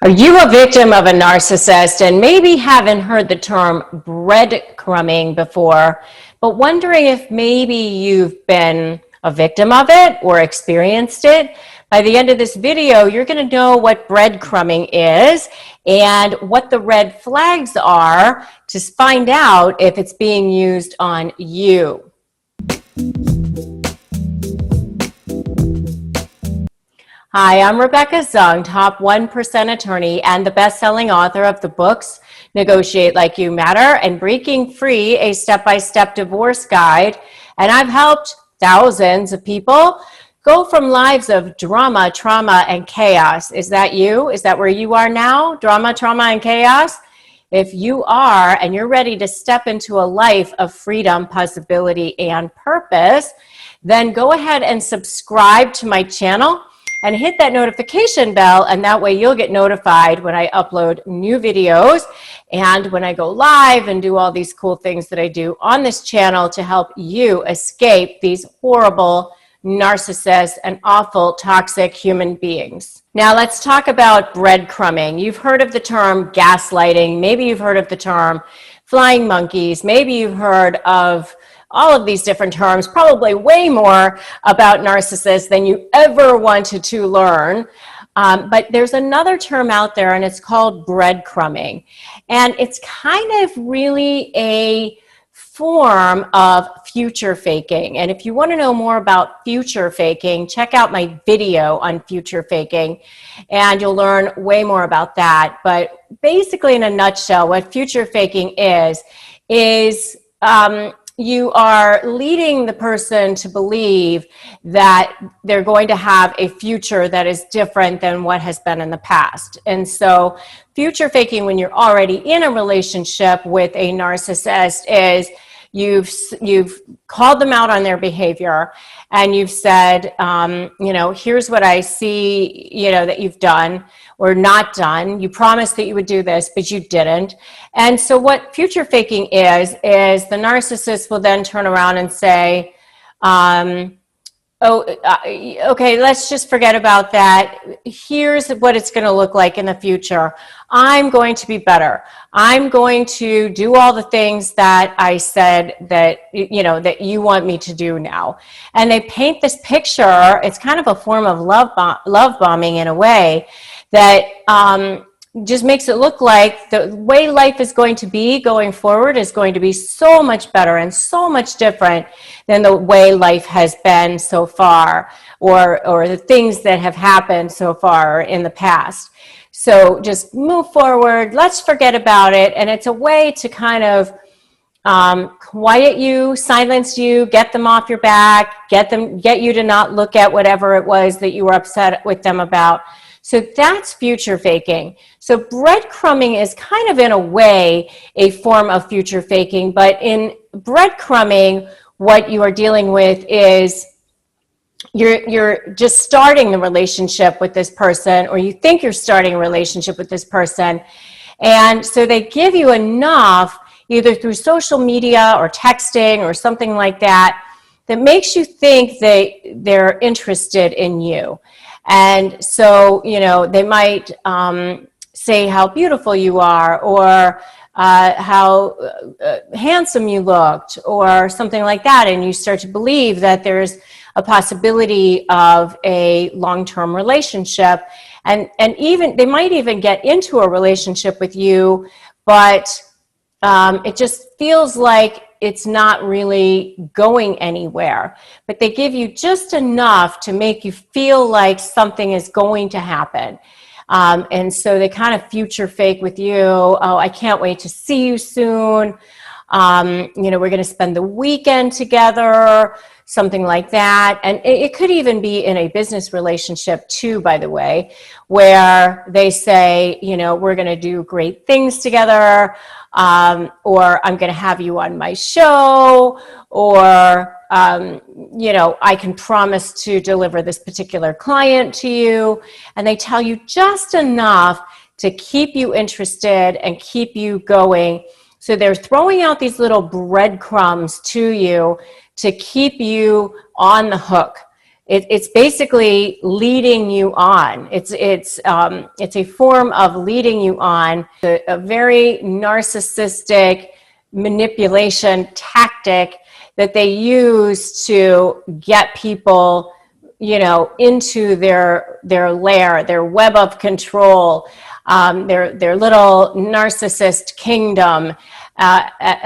Are you a victim of a narcissist and maybe haven't heard the term breadcrumbing before, but wondering if maybe you've been a victim of it or experienced it? By the end of this video, you're going to know what breadcrumbing is and what the red flags are to find out if it's being used on you. Hi, I'm Rebecca Zung, top 1% attorney and the best-selling author of the books Negotiate Like You Matter and Breaking Free, a step-by-step divorce guide. And I've helped thousands of people go from lives of drama, trauma, and chaos. Is that you? Is that where you are now? Drama, trauma, and chaos? If you are, and you're ready to step into a life of freedom, possibility, and purpose, then go ahead and subscribe to my channel and hit that notification bell, and that way you'll get notified when I upload new videos and when I go live and do all these cool things that I do on this channel to help you escape these horrible narcissists and awful toxic human beings. Now let's talk about breadcrumbing. You've heard of the term gaslighting. Maybe you've heard of the term flying monkeys. Maybe you've heard of all of these different terms, probably way more about narcissists than you ever wanted to learn. But there's another term out there, and it's called breadcrumbing. And it's kind of really a form of future faking. And if you want to know more about future faking, check out my video on future faking, and you'll learn way more about that. But basically, in a nutshell, what future faking is you are leading the person to believe that they're going to have a future that is different than what has been in the past. And so future faking when you're already in a relationship with a narcissist is you've called them out on their behavior, and you've said, here's what I see, that you've done or not done. You promised that you would do this, but you didn't. And so what future faking is the narcissist will then turn around and say, okay, let's just forget about that. Here's what it's going to look like in the future. I'm going to be better. I'm going to do all the things that I said that you want me to do now. And they paint this picture. It's kind of a form of love bombing in a way that just makes it look like the way life is going to be going forward is going to be so much better and so much different than the way life has been so far, or the things that have happened so far in the past. So just move forward, let's forget about it. And it's a way to kind of quiet you, silence you, get them off your back, get you to not look at whatever it was that you were upset with them about. So that's future faking. So breadcrumbing is kind of, in a way, a form of future faking. But in breadcrumbing, what you are dealing with is you're just starting the relationship with this person, or you think you're starting a relationship with this person. And so they give you enough, either through social media or texting or something like that, that makes you think they're interested in you. And so, they might say how beautiful you are, or how handsome you looked, or something like that. And you start to believe that there's a possibility of a long-term relationship. And even they might even get into a relationship with you, but it just feels like it's not really going anywhere. But they give you just enough to make you feel like something is going to happen. And so they kind of future fake with you. Oh, I can't wait to see you soon. We're going to spend the weekend together, something like that. And it could even be in a business relationship too, by the way, where they say, we're going to do great things together, or I'm going to have you on my show, or, I can promise to deliver this particular client to you. And they tell you just enough to keep you interested and keep you going. So they're throwing out these little breadcrumbs to you to keep you on the hook. It's basically leading you on. It's a form of leading you on, a very narcissistic manipulation tactic that they use to get people, you know, into their lair, their web of control, their little narcissist kingdom,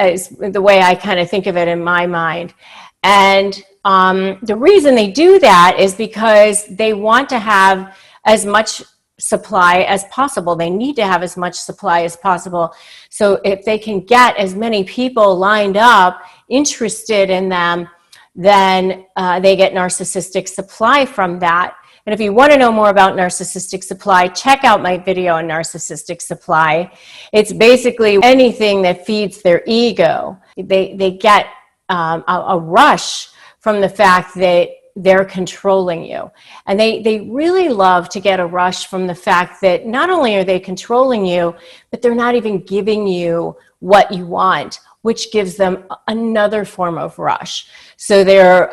is the way I kind of think of it in my mind. And the reason they do that is because they want to have as much supply as possible. They need to have as much supply as possible. So if they can get as many people lined up, interested in them, then they get narcissistic supply from that. And if you want to know more about narcissistic supply, check out my video on narcissistic supply. It's basically anything that feeds their ego. They get a rush from the fact that they're controlling you. And they really love to get a rush from the fact that not only are they controlling you, but they're not even giving you what you want, which gives them another form of rush. So they're,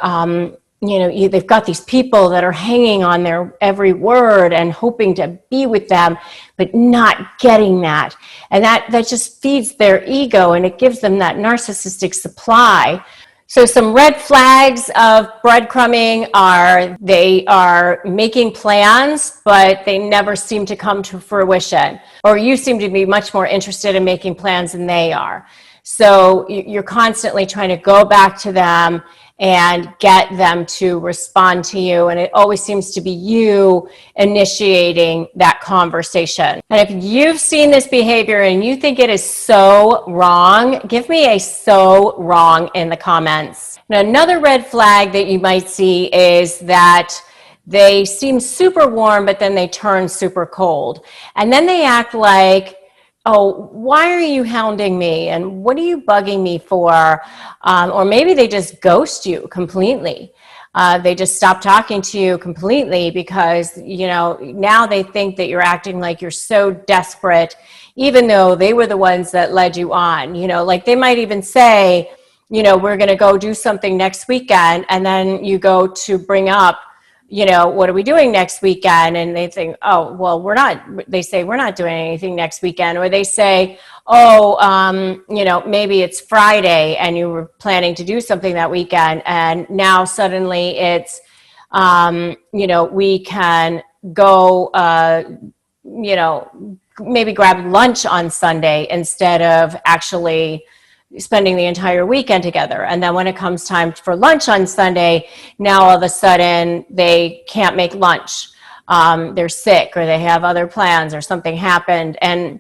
you know, they've got these people that are hanging on their every word and hoping to be with them, but not getting that. And that just feeds their ego, and it gives them that narcissistic supply. So some red flags of breadcrumbing are they are making plans, but they never seem to come to fruition. Or you seem to be much more interested in making plans than they are. So you're constantly trying to go back to them and get them to respond to you. And it always seems to be you initiating that conversation. And if you've seen this behavior and you think it is so wrong, give me a so wrong in the comments. Now, another red flag that you might see is that they seem super warm, but then they turn super cold. And then they act like, oh, why are you hounding me? And what are you bugging me for? Or maybe they just ghost you completely. They just stop talking to you completely because, you know, now they think that you're acting like you're so desperate, even though they were the ones that led you on. You know, like they might even say, you know, we're going to go do something next weekend. And then you go to bring up, you know, what are we doing next weekend? And they think, oh, well, they say, we're not doing anything next weekend. Or they say, oh, you know, maybe it's Friday and you were planning to do something that weekend. And now suddenly it's, you know, we can go, you know, maybe grab lunch on Sunday instead of actually spending the entire weekend together. And then when it comes time for lunch on Sunday, now all of a sudden they can't make lunch. They're sick or they have other plans or something happened. And,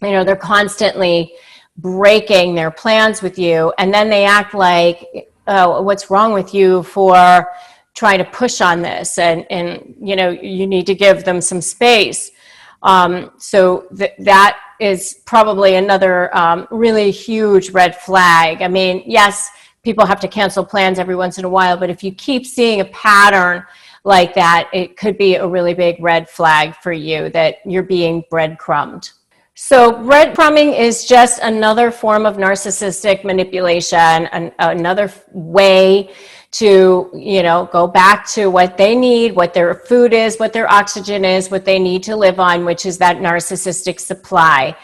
you know, they're constantly breaking their plans with you. And then they act like, oh, what's wrong with you for trying to push on this? And you know, you need to give them some space. So that is probably another really huge red flag. I mean, yes, people have to cancel plans every once in a while, but if you keep seeing a pattern like that, it could be a really big red flag for you that you're being breadcrumbed. So breadcrumbing is just another form of narcissistic manipulation, another way to, you know, go back to what they need, what their food is, what their oxygen is, what they need to live on, which is that narcissistic supply.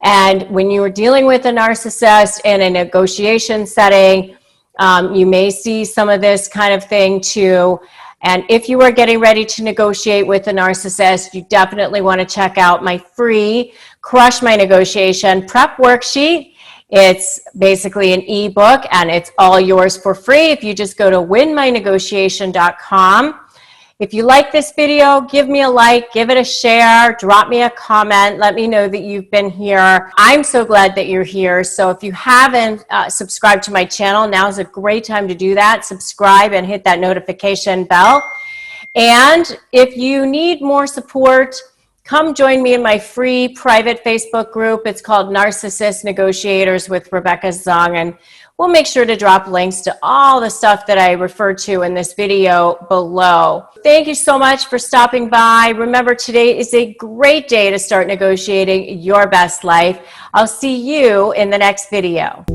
And when you are dealing with a narcissist in a negotiation setting, you may see some of this kind of thing too. And if you are getting ready to negotiate with a narcissist, you definitely want to check out my free Crush My Negotiation prep worksheet. It's basically an ebook and it's all yours for free if you just go to winmynegotiation.com. If you like this video, give me a like, give it a share, drop me a comment, let me know that you've been here. I'm so glad that you're here. So if you haven't subscribed to my channel, now is a great time to do that. Subscribe and hit that notification bell. And if you need more support, come join me in my free private Facebook group. It's called Narcissist Negotiators with Rebecca Zung, and we'll make sure to drop links to all the stuff that I referred to in this video below. Thank you so much for stopping by. Remember, today is a great day to start negotiating your best life. I'll see you in the next video.